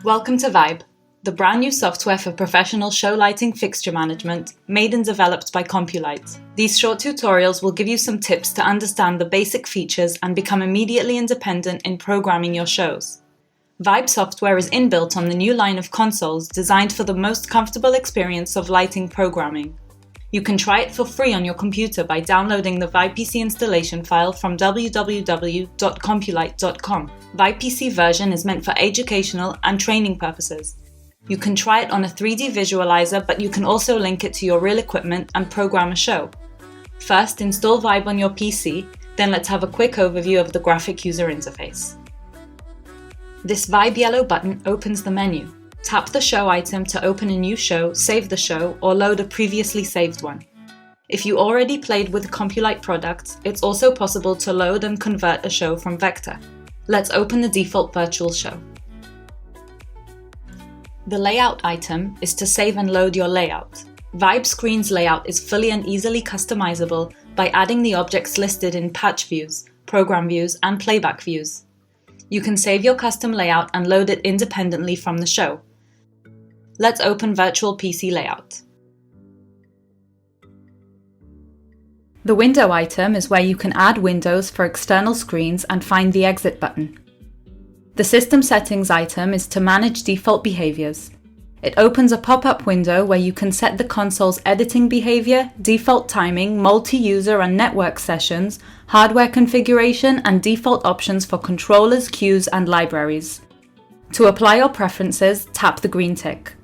Welcome to Vibe, the brand new software for professional show lighting fixture management, made and developed by Compulite. These short tutorials will give you some tips to understand the basic features and become immediately independent in programming your shows. Vibe software is inbuilt on the new line of consoles designed for the most comfortable experience of lighting programming. You can try it for free on your computer by downloading the VibePC installation file from www.compulite.com. VibePC version is meant for educational and training purposes. You can try it on a 3D visualizer, but you can also link it to your real equipment and program a show. First, install Vibe on your PC, then let's have a quick overview of the graphic user interface. This Vibe yellow button opens the menu. Tap the show item to open a new show, save the show, or load a previously saved one. If you already played with Compulite products, it's also possible to load and convert a show from Vector. Let's open the default virtual show. The layout item is to save and load your layout. Vibe Screen's layout is fully and easily customizable by adding the objects listed in patch views, program views, and playback views. You can save your custom layout and load it independently from the show. Let's open Virtual PC Layout. The window item is where you can add windows for external screens and find the exit button. The system settings item is to manage default behaviors. It opens a pop-up window where you can set the console's editing behavior, default timing, multi-user and network sessions, hardware configuration, and default options for controllers, cues, and libraries. To apply your preferences, tap the green tick.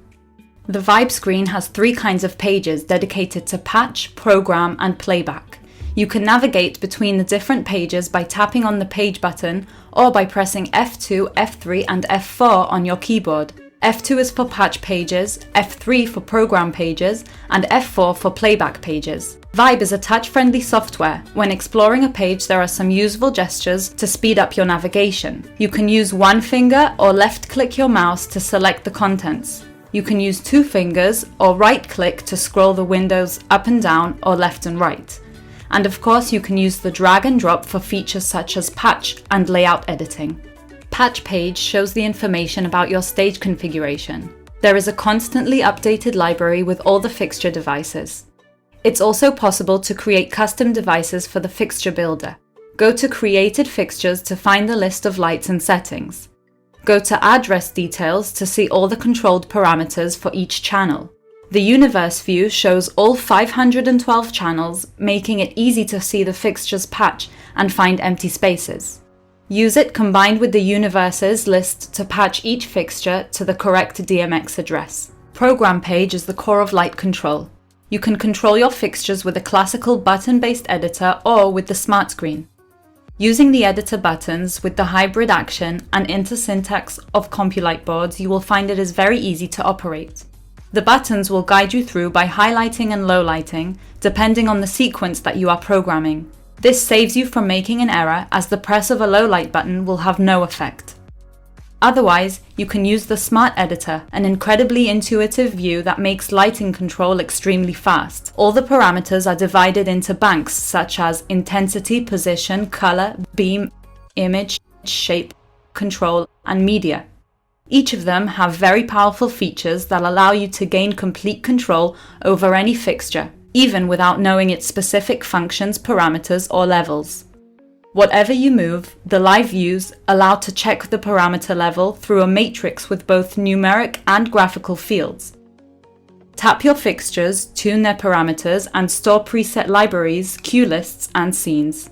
The Vibe screen has 3 kinds of pages dedicated to patch, program, and playback. You can navigate between the different pages by tapping on the page button or by pressing F2, F3, and F4 on your keyboard. F2 is for patch pages, F3 for program pages, and F4 for playback pages. Vibe is a touch-friendly software. When exploring a page, there are some useful gestures to speed up your navigation. You can use one finger or left-click your mouse to select the contents. You can use 2 fingers or right-click to scroll the windows up and down or left and right. And of course, you can use the drag and drop for features such as patch and layout editing. Patch page shows the information about your stage configuration. There is a constantly updated library with all the fixture devices. It's also possible to create custom devices for the fixture builder. Go to Created Fixtures to find the list of lights and settings. Go to Address Details to see all the controlled parameters for each channel. The Universe view shows all 512 channels, making it easy to see the fixture's patch and find empty spaces. Use it combined with the Universes list to patch each fixture to the correct DMX address. Program page is the core of light control. You can control your fixtures with a classical button-based editor or with the smart screen. Using the editor buttons with the hybrid action and intersyntax of Compulite boards, you will find it is very easy to operate. The buttons will guide you through by highlighting and lowlighting, depending on the sequence that you are programming. This saves you from making an error, as the press of a low light button will have no effect. Otherwise, you can use the Smart Editor, an incredibly intuitive view that makes lighting control extremely fast. All the parameters are divided into banks such as intensity, position, color, beam, image, shape, control, and media. Each of them have very powerful features that allow you to gain complete control over any fixture, even without knowing its specific functions, parameters, or levels. Whatever you move, the live views allow to check the parameter level through a matrix with both numeric and graphical fields. Tap your fixtures, tune their parameters, and store preset libraries, cue lists, and scenes.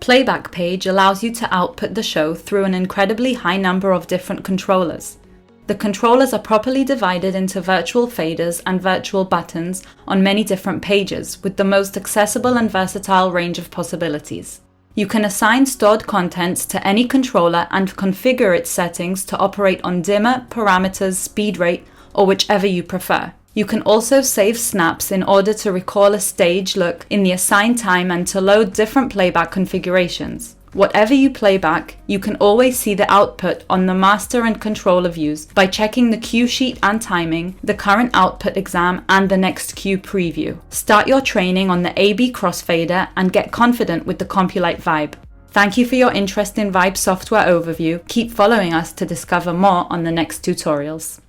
Playback page allows you to output the show through an incredibly high number of different controllers. The controllers are properly divided into virtual faders and virtual buttons on many different pages, with the most accessible and versatile range of possibilities. You can assign stored contents to any controller and configure its settings to operate on dimmer, parameters, speed rate, or whichever you prefer. You can also save snaps in order to recall a stage look in the assigned time and to load different playback configurations. Whatever you play back, you can always see the output on the master and controller views by checking the cue sheet and timing, the current output exam, and the next cue preview. Start your training on the AB crossfader and get confident with the Compulite Vibe. Thank you for your interest in Vibe Software Overview. Keep following us to discover more on the next tutorials.